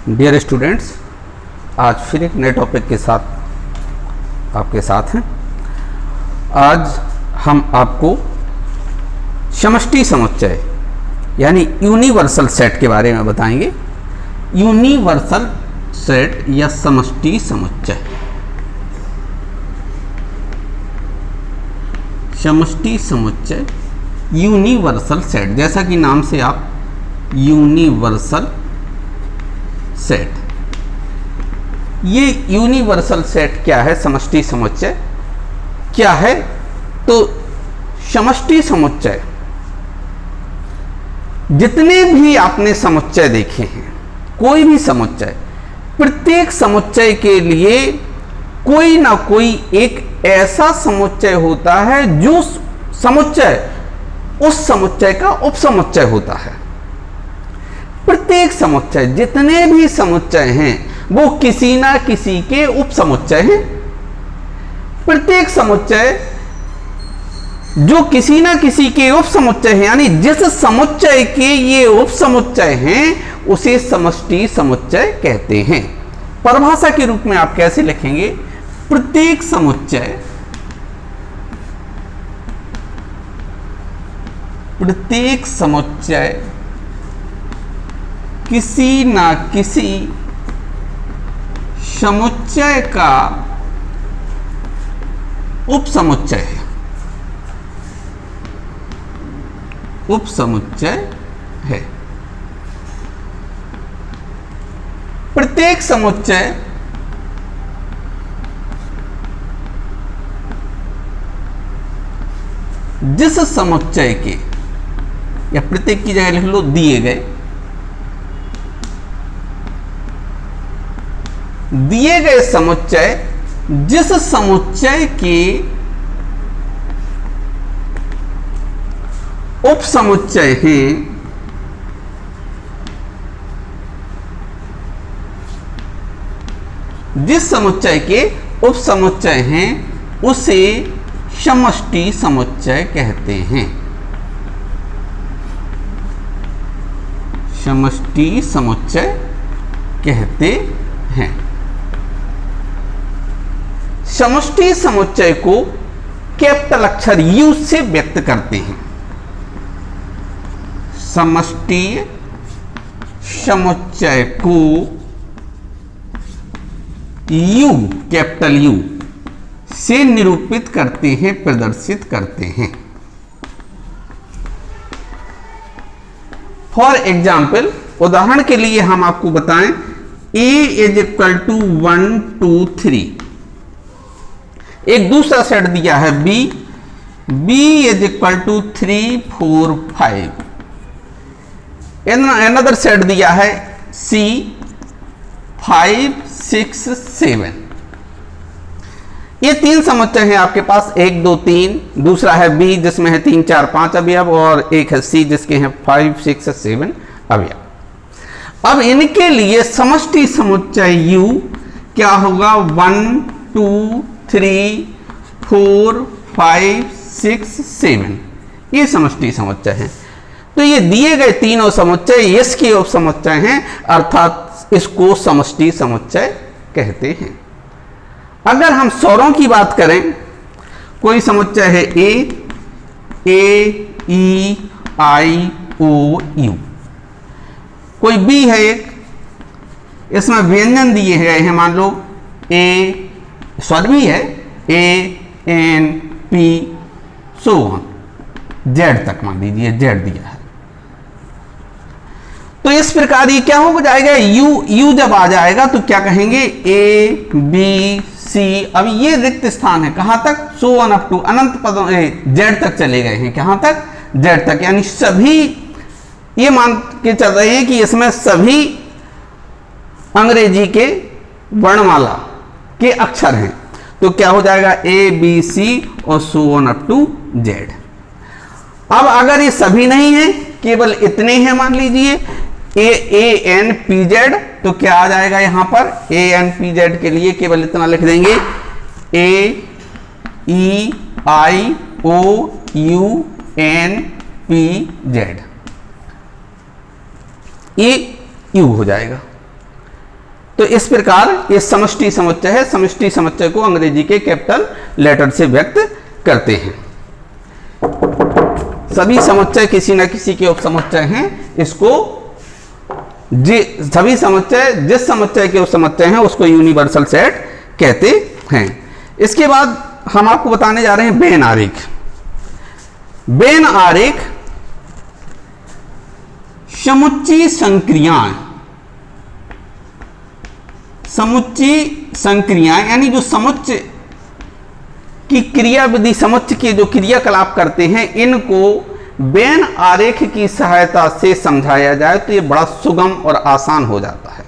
Dear students, आज फिर एक नए टॉपिक के साथ आपके साथ हैं। आज हम आपको समष्टि समुच्चय यानी यूनिवर्सल सेट के बारे में बताएंगे। यूनिवर्सल सेट या समष्टि समुच्चय, समष्टि समुच्चय यूनिवर्सल सेट, जैसा कि नाम से आप यूनिवर्सल सेट, ये यूनिवर्सल सेट क्या है, समष्टि समुच्चय क्या है? तो समष्टि समुच्चय, जितने भी आपने समुच्चय देखे हैं, कोई भी समुच्चय, प्रत्येक समुच्चय के लिए कोई ना कोई एक ऐसा समुच्चय होता है जो समुच्चय उस समुच्चय का उपसमुच्चय होता है। प्रत्येक समुच्चय, जितने भी समुच्चय हैं, वो किसी ना किसी के उपसमुच्चय हैं। प्रत्येक समुच्चय जो किसी ना किसी के उपसमुच्चय हैं, यानी जिस समुच्चय के ये उपसमुच्चय हैं, उसे समष्टि समुच्चय कहते हैं। परिभाषा के रूप में आप कैसे लिखेंगे? प्रत्येक समुच्चय, प्रत्येक समुच्चय किसी ना किसी समुच्चय का उपसमुच्चय है, उपसमुच्चय है। प्रत्येक समुच्चय जिस समुच्चय के, या प्रत्येक की जगह लिख लो दिए गए समुच्चय, जिस समुच्चय के उपसमुच्चय हैं, जिस समुच्चय के उपसमुच्चय हैं, उसे समष्टि समुच्चय कहते हैं। समष्टि समुच्चय कहते हैं। समष्टि समुच्चय को कैपिटल अक्षर U से व्यक्त करते हैं। समष्टि समुच्चय को U, कैपिटल U से निरूपित करते हैं, प्रदर्शित करते हैं। फॉर एग्जाम्पल, उदाहरण के लिए हम आपको बताएं, A इज इक्वल टू 1 2 3। एक दूसरा सेट दिया है B is equal to 3 4 5। Another set दिया है C 5 6 7। ये तीन समुच्चय हैं आपके पास, 1 2 3। दूसरा है B जिसमें है 3 4 5 अवयव, और एक है C जिसके हैं 5 6 7 अवयव। अब इनके लिए समष्टि समुच्चय U क्या होगा? 1 2 3 4 5 6 7। ये समष्टि समुच्चय हैं। तो ये दिए गए तीनों समुच्चय इसके उपसमुच्चय हैं, अर्थात इसको समष्टि समुच्चय कहते हैं। अगर हम स्वरों की बात करें, कोई समुच्चय है A E I O U, कोई B है एक, इसमें व्यंजन दिए गए हैं, मान लो स्वर भी है A N P so on, Z तक मान लीजिए Z दिया है। तो इस प्रकार ये क्या हो जाएगा? U जब आ जाएगा तो क्या कहेंगे? A B C। अब ये रिक्त स्थान है कहां तक? so on up to, अनंत पदों Z तक चले गए हैं। कहां तक? Z तक, यानी सभी, ये मान के चल रहे हैं कि इसमें सभी अंग्रेजी के वर्णमाला के अक्षर हैं। तो क्या हो जाएगा? A B C और so on up to Z। अब अगर ये सभी नहीं है, केवल इतने हैं, मान लीजिए A N P Z, तो क्या आ जाएगा यहां पर? A N P Z के लिए केवल इतना लिख देंगे, A E I O U N P Z, ये U हो जाएगा। तो इस प्रकार ये समष्टि समुच्चय है। समष्टि समुच्चय को अंग्रेजी के कैपिटल लेटर से व्यक्त करते हैं। सभी समुच्चय किसी न किसी के उपसमुच्चय हैं। इसको सभी समुच्चय जिस समुच्चय के उपसमुच्चय हैं उसको यूनिवर्सल सेट कहते हैं। इसके बाद हम आपको बताने जा रहे हैं वेन आरेख। वेन आरेख समुच्चयी संक्रियाएं, समुच्चयी संक्रियाएं यानी जो समुच्चय की क्रियाविधि, समुच्चय के जो क्रियाकलाप करते हैं, इनको वेन आरेख की सहायता से समझाया जाए तो ये बड़ा सुगम और आसान हो जाता है।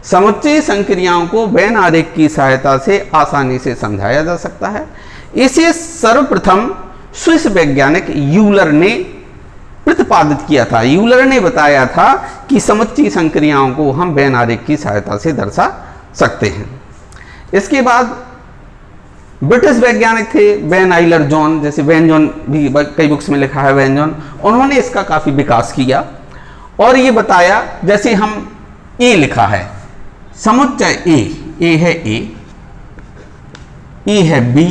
समुच्चयी संक्रियाओं को वेन आरेख की सहायता से आसानी से समझाया जा सकता है। इसे सर्वप्रथम स्विस वैज्ञानिक यूलर ने प्रतिपादित किया था। यूलर ने बताया था कि समुच्चयी संक्रियाओं को हम वेन आरेख की सहायता से दर्शा सकते हैं। इसके बाद ब्रिटिश वैज्ञानिक थे वैन आइलर जॉन, जैसे वैन जॉन भी कई बुक्स में लिखा है वैन जॉन, उन्होंने इसका काफी विकास किया और ये बताया, जैसे हम ए लिखा है समुच्चय ए है ए है बी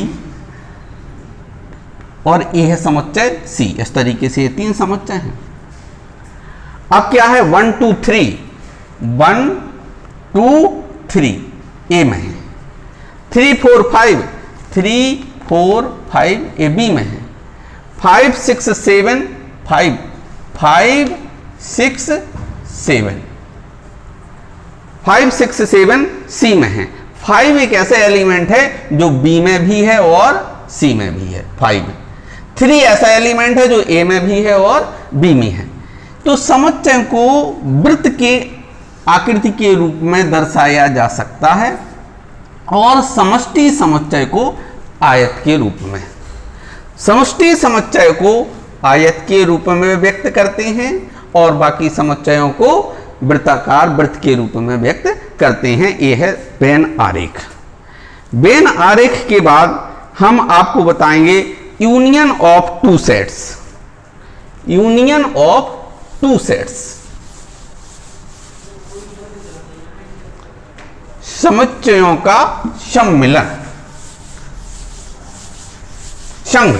और ए है समुच्चय सी। इस तरीके से ये तीन समुच्चय हैं। अब क्या है 1 2 3, 1 2 3 ए में है, 3 4 5, 3 4 5 ए बी में है, 5 6 7 5 5 6 7 5 6 7 सी में है। 5 एक ऐसा एलिमेंट है जो बी में भी है और सी में भी है। 5 3 ऐसा एलिमेंट है जो ए में भी है और बी में है। तो समुच्चय को वृत्त के आकृति के रूप में दर्शाया जा सकता है और समष्टि समुच्चय को आयत के रूप में। समष्टि समुच्चय को आयत के रूप में व्यक्त करते हैं और बाकी समुच्चयों को वृत्ताकार वृत्त के रूप में व्यक्त करते हैं। यह है वेन आरेख। वेन आरेख के बाद हम आपको बताएंगे union of two sets. Union of two sets, समुच्चयों का सम्मिलन, संघ,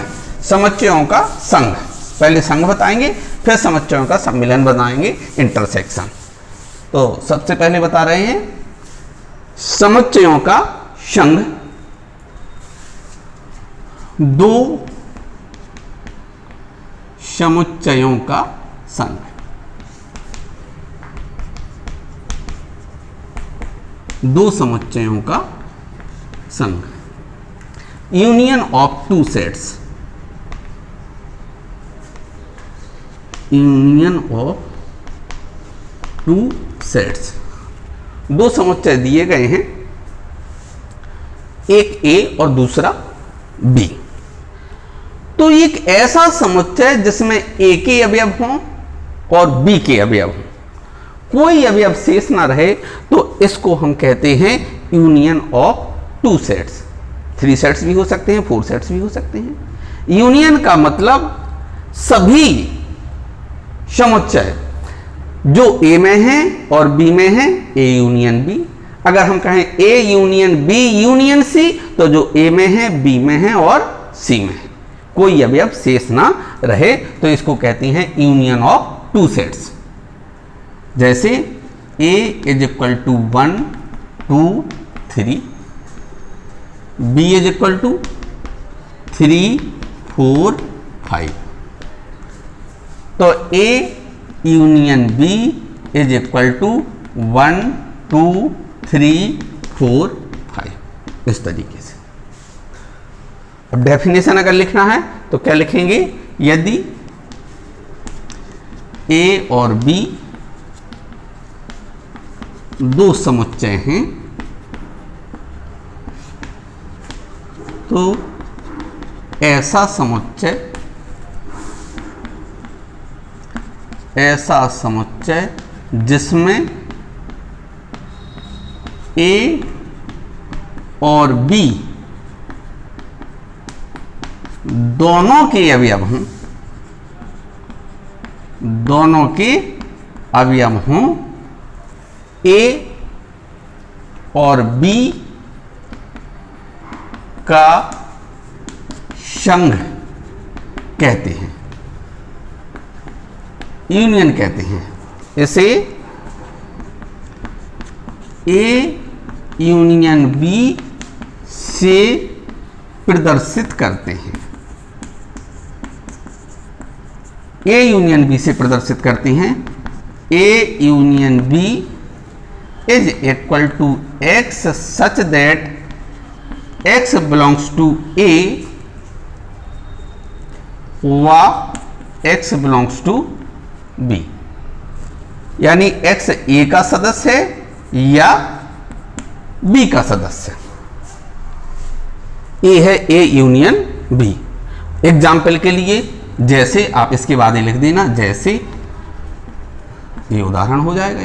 समुच्चयों का संघ। पहले संघ बताएंगे फिर समुच्चयों का सम्मिलन बताएंगे, इंटरसेक्शन। तो सबसे पहले बता रहे हैं समुच्चयों का संघ। दो समुच्चयों का संघ, दो समुच्चयों का संघ, union of two sets, union of two sets. दो समुच्चय दिए गए हैं, एक ए और दूसरा बी। तो एक ऐसा समुच्चय जिसमें ए के अवयव हों और बी के अवयव हों, कोई अवयव शेष ना रहे, तो इसको हम कहते हैं union of two sets. 3 sets भी हो सकते हैं, 4 सेट्स भी हो सकते हैं। यूनियन का मतलब सभी समुच्चय जो ए में हैं और बी में हैं, ए यूनियन बी। अगर हम कहें A union B union C, तो जो ए में है, बी में है और सी में है, कोई अवयव शेष ना रहे, तो इसको कहती हैं यूनियन ऑफ टू सेट्स। जैसे A is equal to 1 2 3, B is equal to 3 4 5। तो A union B is equal to 1 2 3 4 5, इस तरीके से। अब डेफिनेशन अगर लिखना है तो क्या लिखेंगे? यदि ए और बी दो समुच्चय हैं तो ऐसा समुच्चय जिसमें ए और बी दोनों के अवयव हों, दोनों के अवयव हों, ए और बी का संघ कहते हैं, यूनियन कहते हैं। इसे ए यूनियन बी से प्रदर्शित करते हैं। ए यूनियन बी से प्रदर्शित करते हैं। A union B is equal to X such that X belongs to A व एक्स बिलोंग्स टू बी, यानी एक्स ए का सदस्य है या बी का सदस्य। ए है ए यूनियन बी। एग्जाम्पल के लिए जैसे आप इसके बाद लिख देना, जैसे ये उदाहरण हो जाएगा।